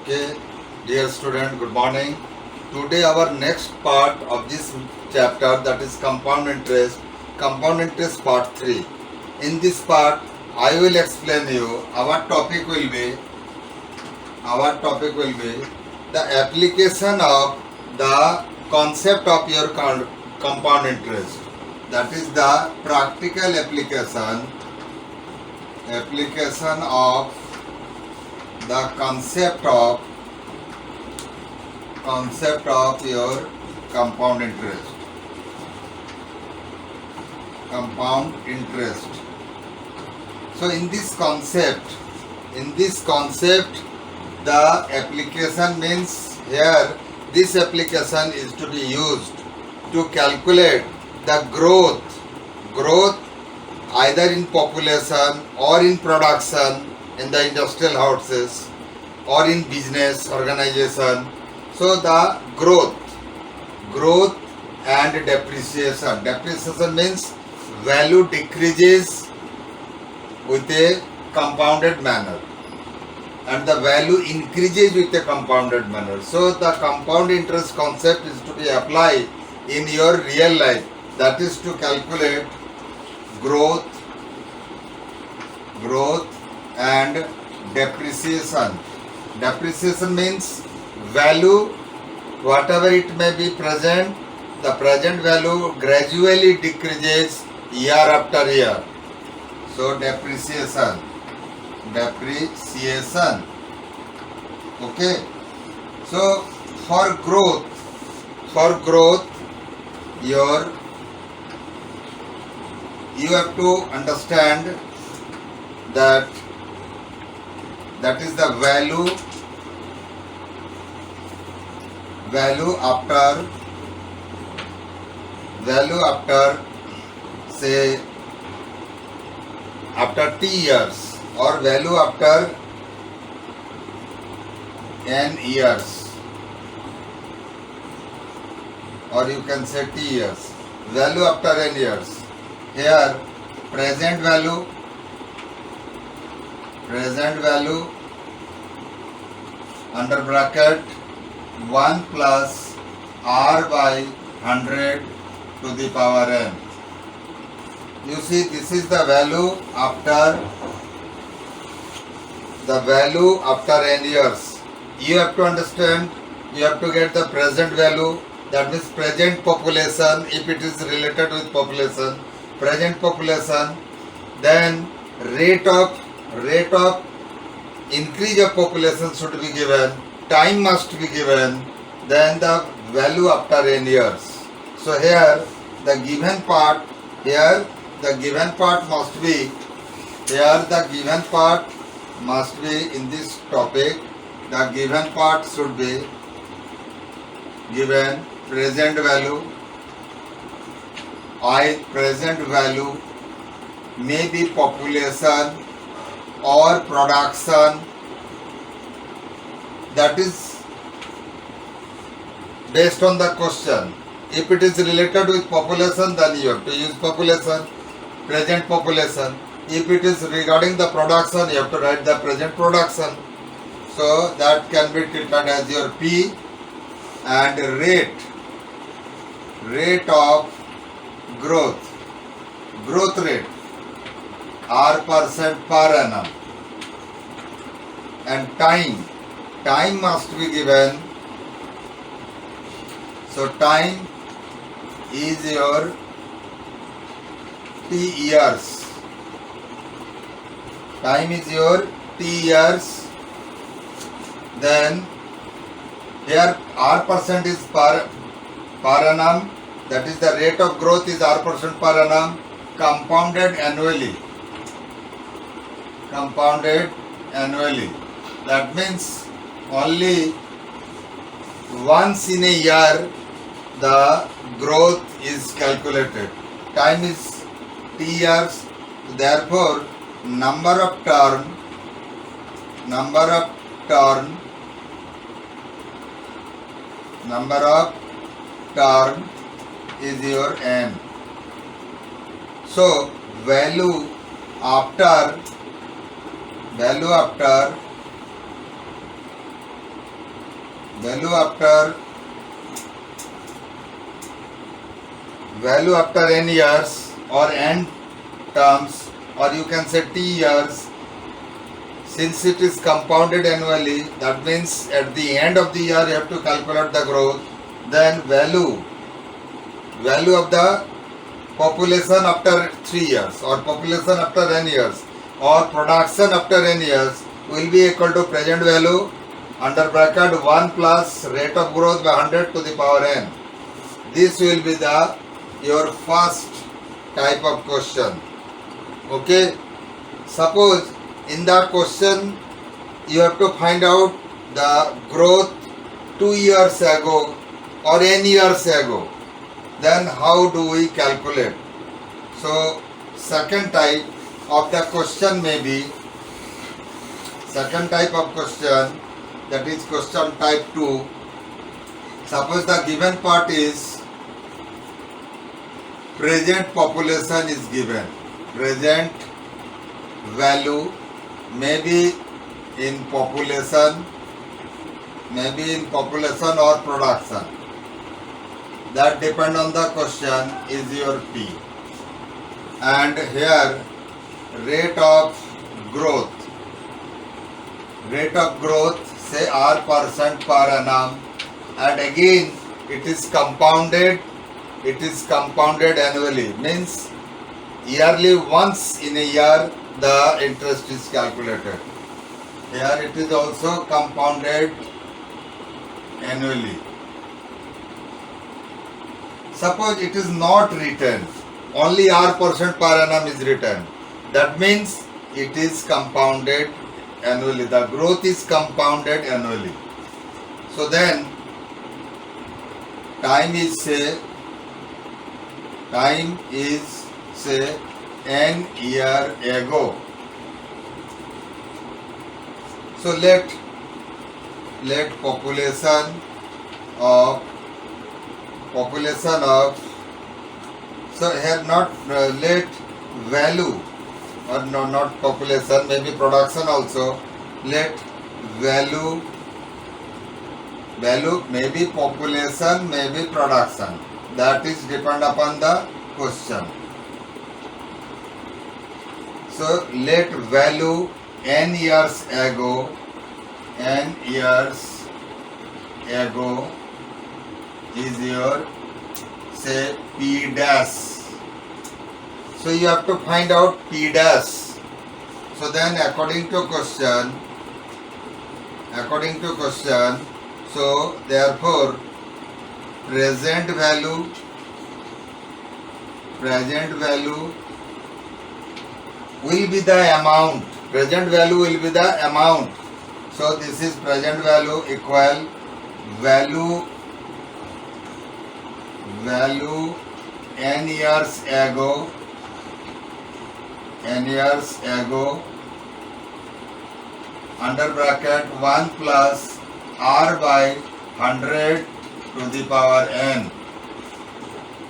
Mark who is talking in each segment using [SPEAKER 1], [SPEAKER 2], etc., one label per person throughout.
[SPEAKER 1] Okay, dear student, good morning. Today our next part of this chapter, that is compound interest part 3. In this part, I will explain you our topic will be the application of the concept of your compound interest. That is the practical application of the concept of your compound interest. So in this concept the application means here this application is to be used to calculate the growth either in population or in production in the industrial houses or in business organization. So the growth and depreciation. Depreciation means value decreases with a compounded manner and the value increases with a compounded manner. So the compound interest concept is to be applied in your real life. That is to calculate growth and depreciation. Depreciation means value, whatever it may be present, the present value gradually decreases year after year. So depreciation. Okay. So for growth, you have to understand that is the value after say after t years or value after n years, or you can say t years, value after n years. Here present value under bracket 1 plus r by 100 to the power n. You see, this is the value after n years. You have to understand, you have to get the present value, that means present population, if it is related with population, present population, then rate of increase of population should be given, time must be given, then the value after n years. So here the given part must be in this topic, the given part should be given present value. Present value may be population or production, that is based on the question. If it is related with population, then you have to use population, present population. If it is regarding the production, you have to write the present production. So that can be treated as your P, and rate of growth rate R% per annum, and time must be given. So time is your t years. Then here R% is per annum, that is the rate of growth is R% per annum, compounded annually. That means only once in a year the growth is calculated. Time is t years, therefore number of turn is your n. So value after value after n years or n terms, or you can say t years. Since it is compounded annually, that means at the end of the year you have to calculate the growth. Then value of the population after 3 years or population after n years or production after n years will be equal to present value under bracket 1 plus rate of growth by 100 to the power n. This will be your first type of question. Okay, suppose in that question you have to find out the growth 2 years ago or n years ago. Then how do we calculate? So second type of the question may be, second type of question, that is question type 2. Suppose the given part is present population is given, present value maybe in population or production, that depend on the question, is your P. And here rate of growth say R% per annum, and again it is compounded annually, means yearly, once in a year the interest is calculated. Here it is also compounded annually. Suppose it is not written, only R% per annum is written, that means it is compounded annually, the growth is compounded annually. So then time is say n year ago. So let population of so here not let value, or no, not population, maybe production also. Let value maybe population, maybe production, that is depend upon the question. So let value n years ago is your say P dash. So you have to find out P dash. So then according to question, so therefore present value will be the amount. So this is present value equal value n years ago under bracket 1 plus R by 100 to the power n.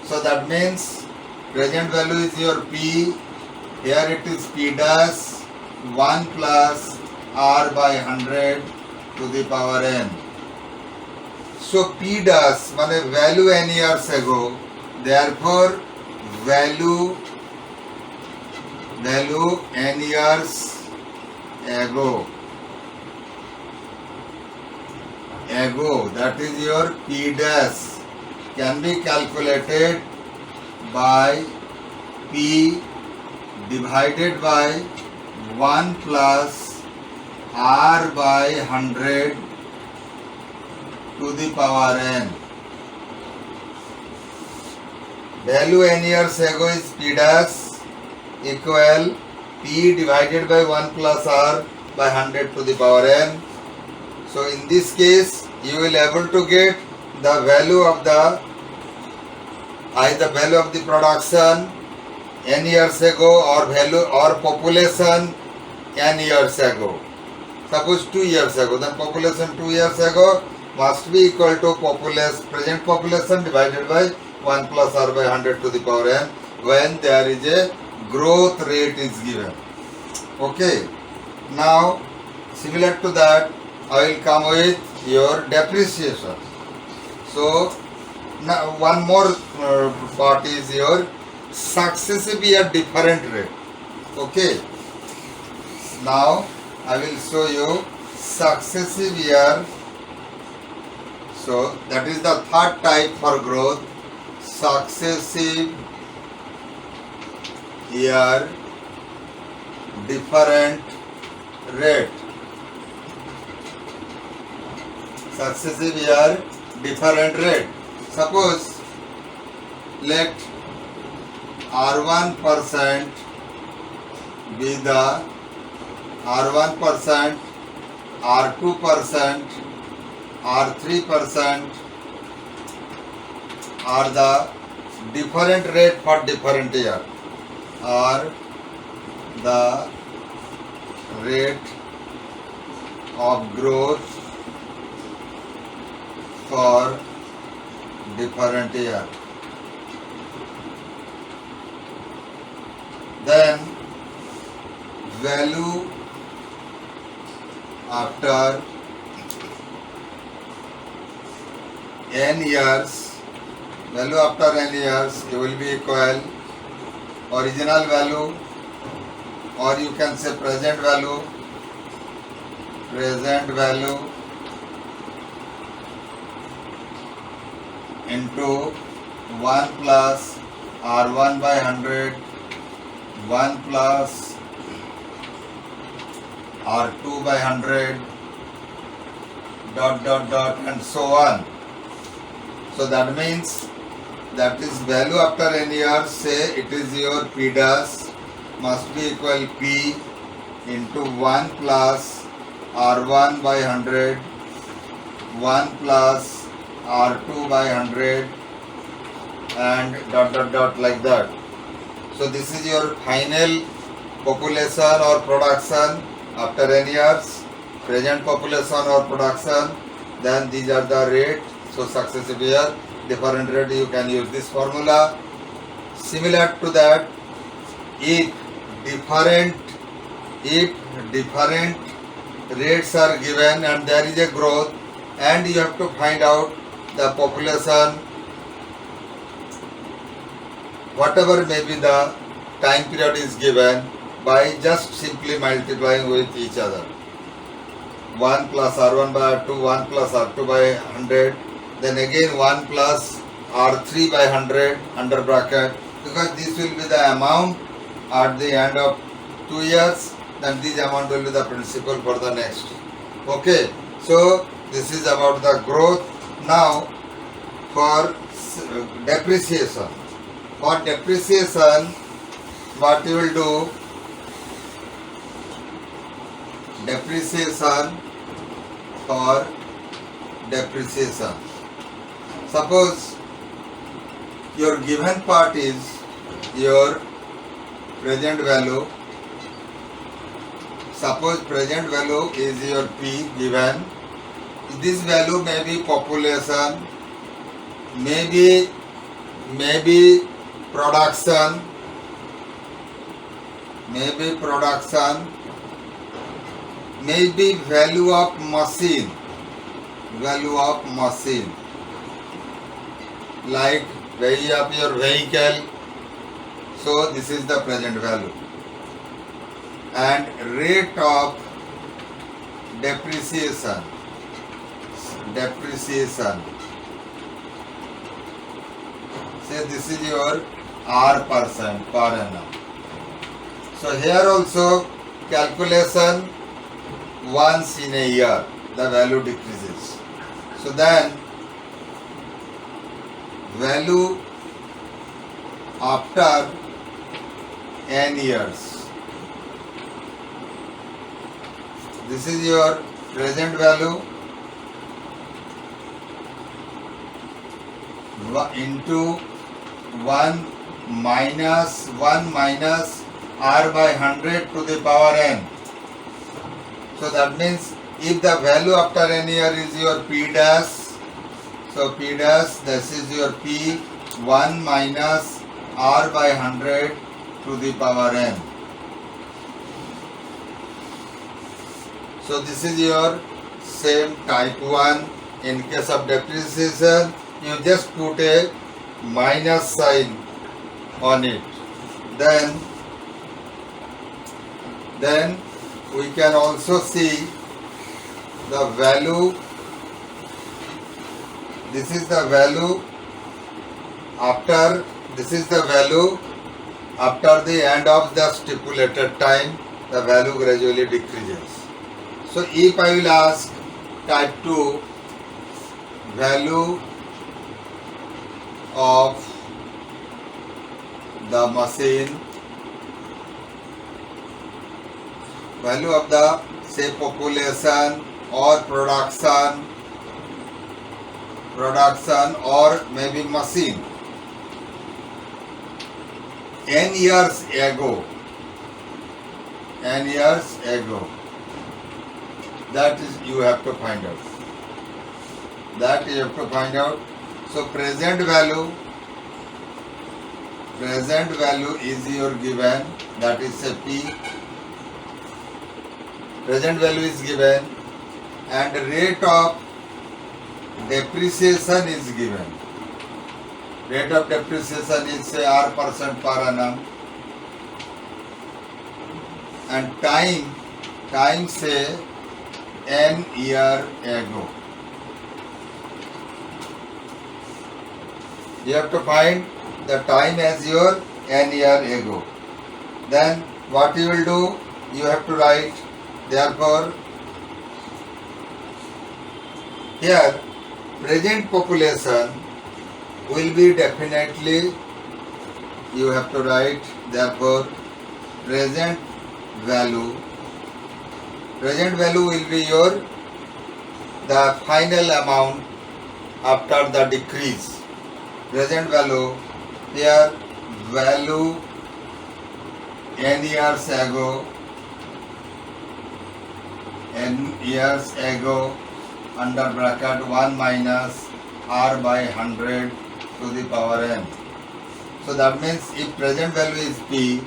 [SPEAKER 1] So that means present value is your P. Here it is P dash 1 plus R by 100 to the power n. So P dash means value n years ago. Therefore value n years ago, that is your P dash, can be calculated by P divided by 1 plus R by 100 to the power n. Value n years ago is P dash equal P divided by 1 plus R by 100 to the power n. So in this case you will able to get the value of the production n years ago or value or population n years ago. Suppose 2 years ago, then population 2 years ago must be equal to present population divided by 1 plus R by 100 to the power n when there is a growth rate is given. Okay. Now similar to that I will come with your depreciation. So now one more part is your successive year different rate. Okay. Now I will show you successive year. So that is the third type for growth. Successive year different rate. Successive year different rate. Suppose let R1% be the R1%, R2%, R3% are the different rate for different year, or the rate of growth for different year. Then value after n years, value after n years it will be equal original value, or you can say present value into 1 plus R1 by 100, 1 plus R2 by 100, dot dot dot and so on. So that means that is value after n years, say it is your P dash must be equal P into 1 plus R1 by 100, 1 plus R2 by 100 and dot dot dot like that. So this is your final population or production after n years, present population or production, then these are the rate. So successive year different rate, you can use this formula. Similar to that, if different rates are given and there is a growth, and you have to find out the population, whatever may be the time period is given, by just simply multiplying with each other. 1 plus R1 by R2, 1 plus R2 by 100, then again 1 plus R3 by 100 under bracket, because this will be the amount at the end of 2 years, then this amount will be the principal for the next. Okay, so this is about the growth. Now for depreciation. For depreciation, what you will do? Depreciation for depreciation. Suppose your given part is your present value. Suppose present value is your P given. This value may be population, maybe production, maybe value of machine, like value of your vehicle. So this is the present value, and rate of depreciation. Say this is your R% per annum. So here also calculation once in a year the value decreases. So then value after n years. This is your present value into 1 minus R by 100 to the power n. So that means if the value after n year is your P dash, so P dash, this is your P 1 minus R by 100 to the power n. So this is your same type 1. In case of depreciation, you just put a minus sign on it. Then we can also see the value. This is the value after the end of the stipulated time, the value gradually decreases. So if I will ask type 2, value of the machine, value of the say population or production or maybe machine n years ago, that is you have to find out. So present value is your given, that is a P. Present value is given and rate of depreciation is given. Rate of depreciation is say R% per annum, and time say n year ago. You have to find the time as your n year ago. Then what you will do, you have to write, therefore here present population will be definitely, you have to write, therefore present value will be your the final amount after the decrease. Present value, here value n years ago under bracket 1 minus r by 100 to the power n. So that means if present value is p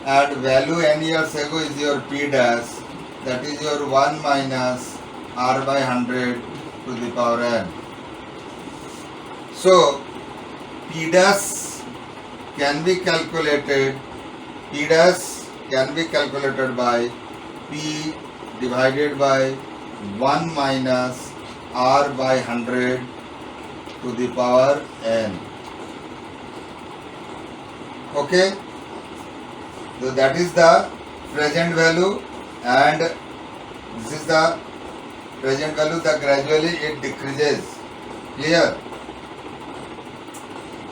[SPEAKER 1] and value n years ago is your p dash, that is your 1 minus r by 100 to the power n. So p dash can be calculated by p divided by 1 minus r by 100 to the power n. Okay, so that is the present value, and this is the present value, the gradually it decreases. Clear?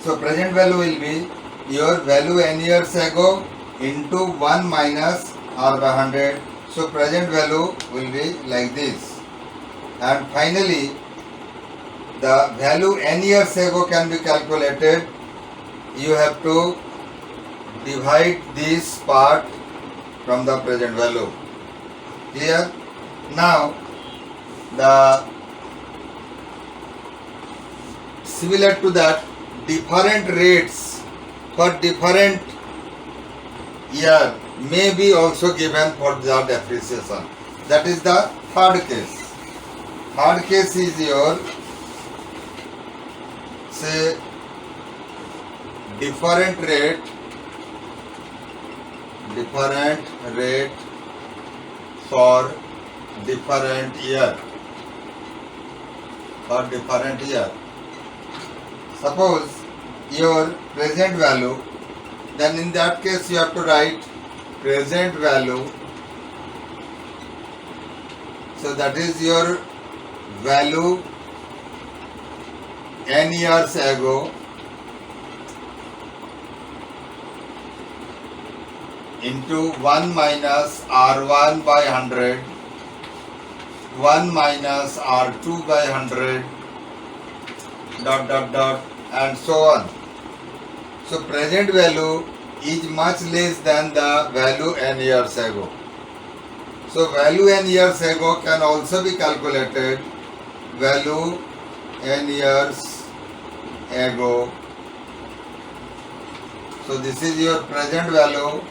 [SPEAKER 1] So present value will be your value n years ago into 1 minus r by 100. So present value will be like this. And finally, the value n years ago can be calculated. You have to divide this part from the present value. Clear? Now, the similar to that, different rates for different year may be also given for the depreciation. That is the third case. Third case is your say different rate for different year. Suppose your present value, then in that case you have to write present value. So that is your value n years ago into 1 minus R1 by 100, 1 minus R2 by 100, ... and so on. So present value is much less than the value n years ago. So value n years ago can also be calculated. Value n years ago. So this is your present value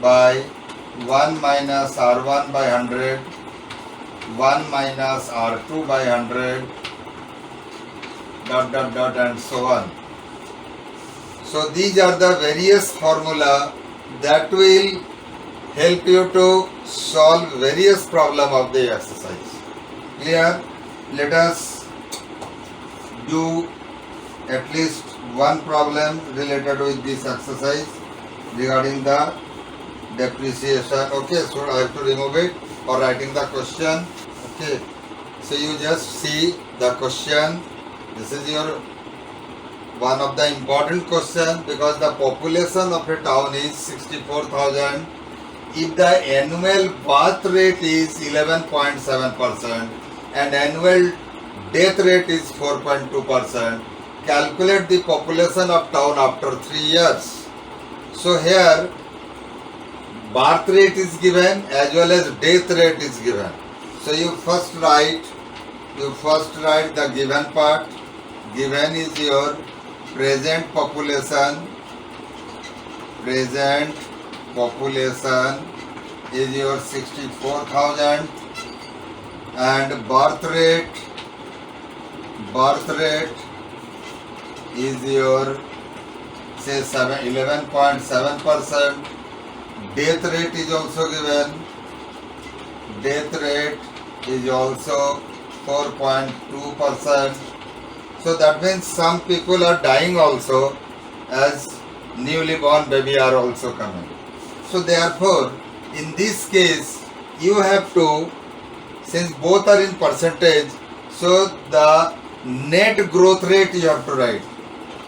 [SPEAKER 1] by 1 minus R1 by 100, 1 minus R2 by 100, dot dot dot and so on. So these are the various formula that will help you to solve various problem of the exercise. Clear? Let us do at least one problem related with this exercise regarding the depreciation. Okay, so I have to remove it or writing the question. Okay, so you just see the question. This is your one of the important question because the population of a town is 64,000. If the annual birth rate is 11.7% and annual death rate is 4.2%, calculate the population of town after 3 years. So here birth rate is given as well as death rate is given. So you first write the given part. Given is your present population is your 64,000 and birth rate is your say 11.7%. Death rate is also given. Death rate is also 4.2%. So that means some people are dying also, as newly born baby are also coming. So therefore, in this case, you have to, since both are in percentage, so the net growth rate you have to write.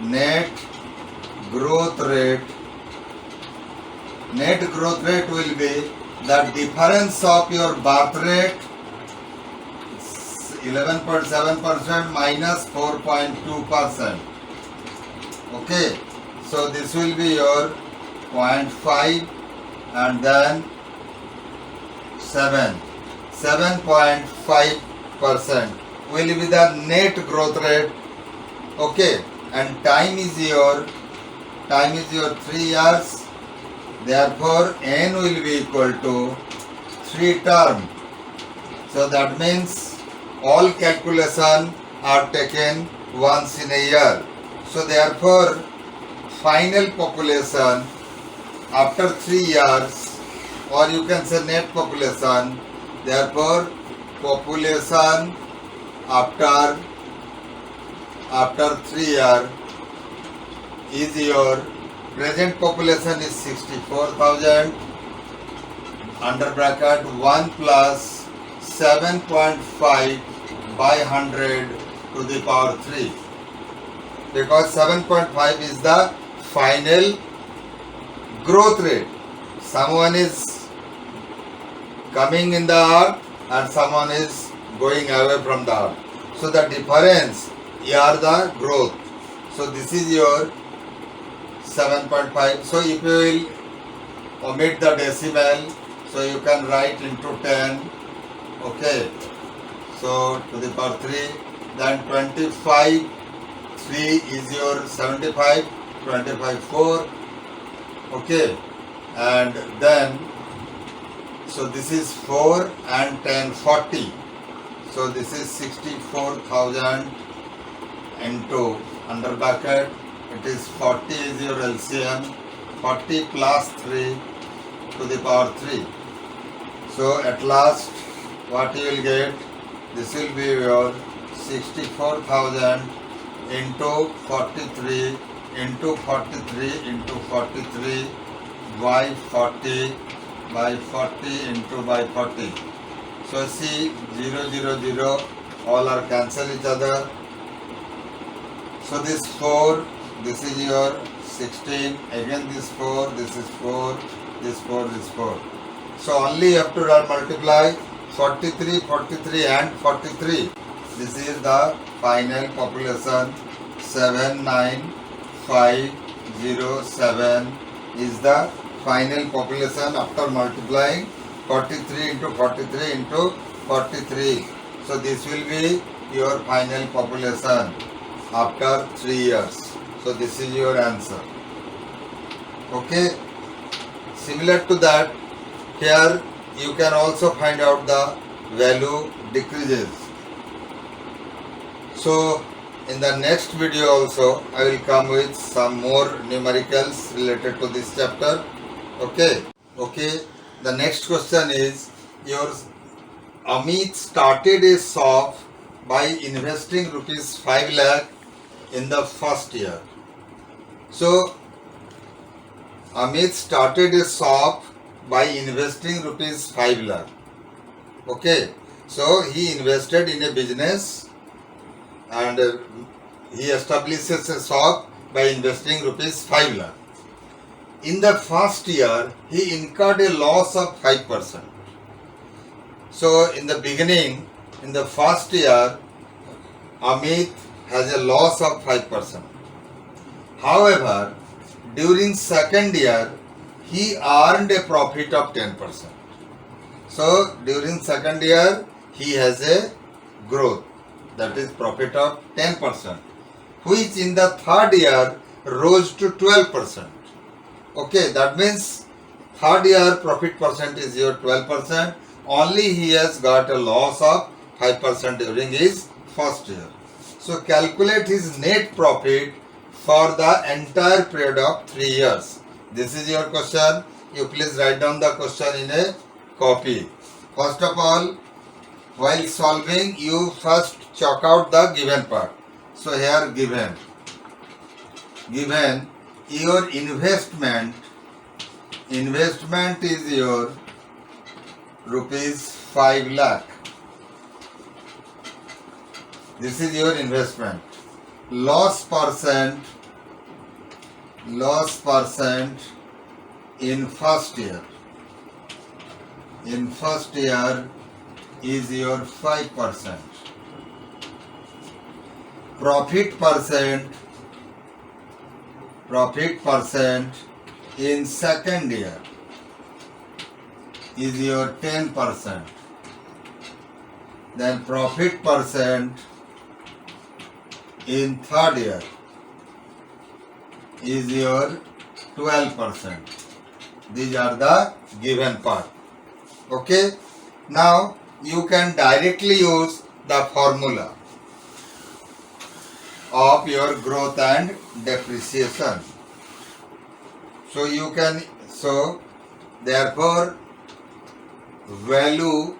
[SPEAKER 1] Net growth rate will be the difference of your birth rate 11.7% minus 4.2%. Okay, so this will be your 0.5 and then 7.5% will be the net growth rate. Okay, and time is your 3 years. Therefore, n will be equal to 3 term. So that means all calculation are taken once in a year. So therefore, final population after 3 years, or you can say net population. Therefore, population after 3 years is your present population is 64,000 under bracket 1 plus 7.5 by 100 to the power 3, because 7.5 is the final growth rate. Someone is coming in the earth and someone is going away from the earth. So the difference are the growth. So this is your 7.5. So if you will omit the decimal, so you can write into 10. Okay, so to the power 3, then 25, 3 is your 75, 25, 4. Okay, and then, so this is 4 and 10, 40. So this is 64,000 into under bracket, it is 40 is your LCM, 40 plus 3 to the power 3. So at last, what you will get, this will be your 64,000 into 43 into 43 into 43 by 40 by 40 into by 40. So see 0 0 0 all are cancel each other. So this 4, this is your 16, again this 4, this is 4, this 4, this 4. So only you have to multiply 43, 43 and 43. This is the final population. 79507 is the final population after multiplying 43 into 43 into 43. So this will be your final population after 3 years. So this is your answer. Okay. Similar to that, Here you can also find out the value decreases. So in the next video also I will come with some more numericals related to this chapter. Okay, the next question is, your Amit started a shop by investing rupees 5 lakh in the first year. So Amit started a shop by investing rupees 5 lakh. Okay, so he invested in a business and he establishes a shop by investing rupees 5 lakh. In the first year, he incurred a loss of 5%. So in the beginning, in the first year, Amit has a loss of 5%. However, during second year, he earned a profit of 10%. So during second year, he has a growth, that is profit of 10%, which in the third year rose to 12%. Okay, that means third year profit percent is your 12%. Only he has got a loss of 5% during his first year. So calculate his net profit for the entire period of 3 years. This is your question. You please write down the question in a copy. First of all, while solving, you first chalk out the given part. So here given your investment is your rupees 5 lakh. This is your investment. Loss percent in first year. In first year is your 5%. Profit percent in second year is your 10%. Then profit percent in third year is your 12%. These are the given part. Okay. Now you can directly use the formula of your growth and depreciation. So therefore value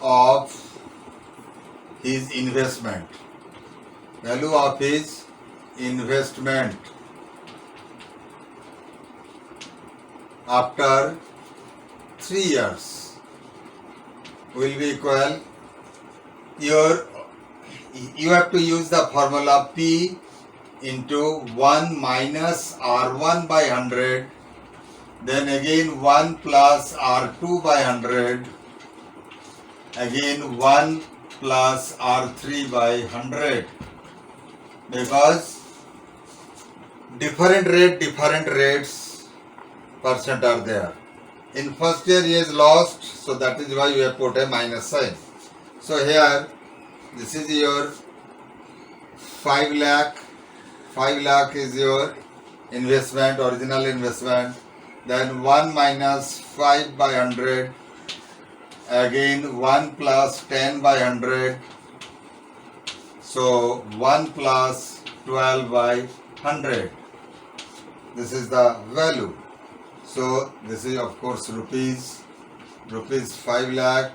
[SPEAKER 1] of his investment after 3 years will be equal, you have to use the formula P into 1 minus R1 by 100, then again 1 plus R2 by 100, again 1 plus R3 by 100, because different rates percent are there. In first year he is lost, so that is why you have put a minus sign. So here this is your 5 lakh. 5 lakh is your investment, original investment. Then 1 minus 5 by 100. Again 1 plus 10 by 100. So 1 plus 12 by 100. This is the value. So this is of course rupees 5 lakh.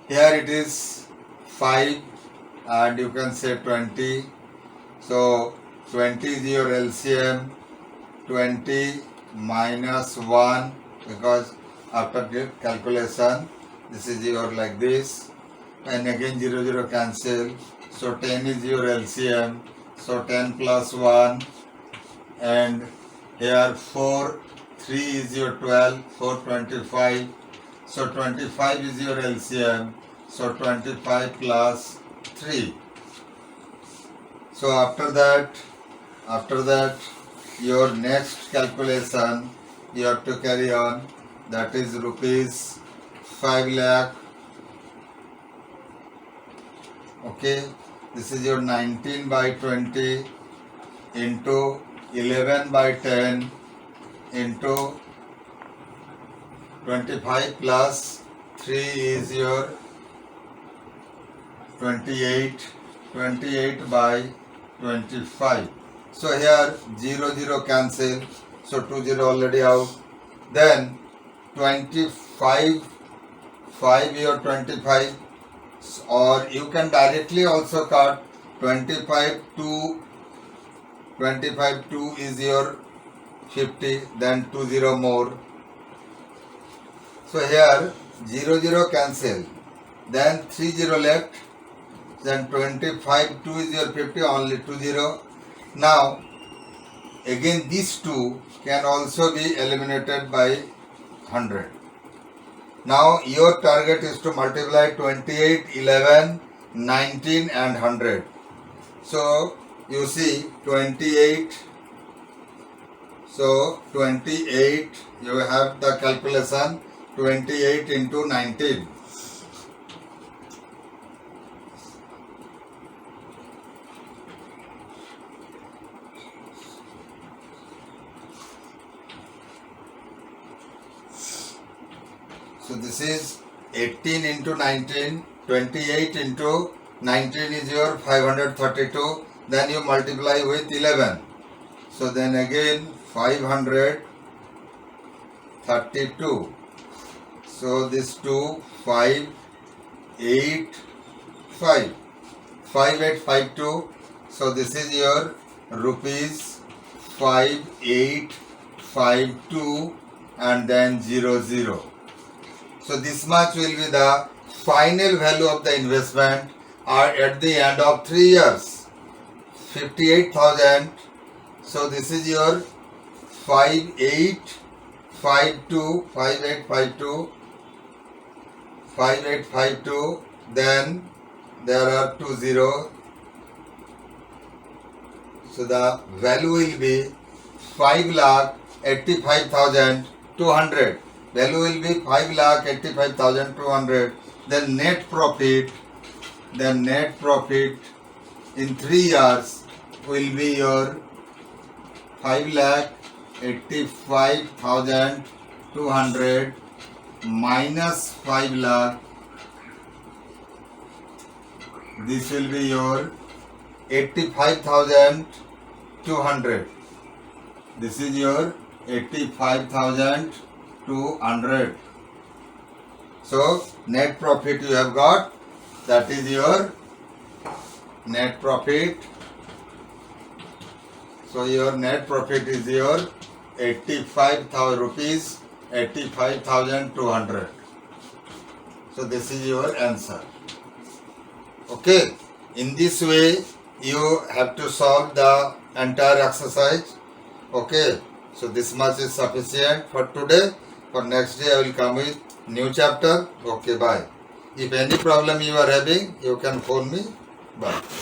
[SPEAKER 1] Here it is 5 and you can say 20. So 20 is your LCM. 20 minus 1, because after calculation this is your like this, and again 0 cancel. So 10 is your LCM. So 10 plus 1, and here 4, 3 is your 12, 4, 25. So 25 is your LCM. So 25 plus 3. So after that your next calculation you have to carry on, that is rupees 5 lakh. Okay, this is your 19 by 20 into 11 by 10 into 25 plus 3 is your 28. 28 by 25. So here 0 0 cancel. So 2 0 already out. Then 25 5 your 25, or you can directly also cut 25 2 is your 50, then 2 0 more. So here 0 0 cancel, then 3 0 left, then 25 2 is your 50, only 2 0. Now again these two can also be eliminated by 100. Now your target is to multiply 28, 11, 19 and 100. So you see 28. So 28, you have the calculation 28 into 19. So this is 18 into 19, 28 into 19 is your 532. Then you multiply with 11. So then again 532. So this 2, 5, 8, 5. 5852. So this is your rupees 5852 and then 00. So this much will be the final value of the investment at the end of 3 years. 58,000. So this is your 5852, 5852. Then there are 2 zeros. So the value will be 5,85,200. Value will be 5,85,200. Then net profit in 3 years will be your 5,85,200 minus 5 lakh. This will be your 85,200. This is your 85,200. So net profit you have got. That is your net profit. So your net profit is your 85,000 rupees, 85,200. So this is your answer. Okay. In this way you have to solve the entire exercise. Okay. So this much is sufficient for today. For next day I will come with new chapter. Okay, bye. If any problem you are having, you can phone me. Bye.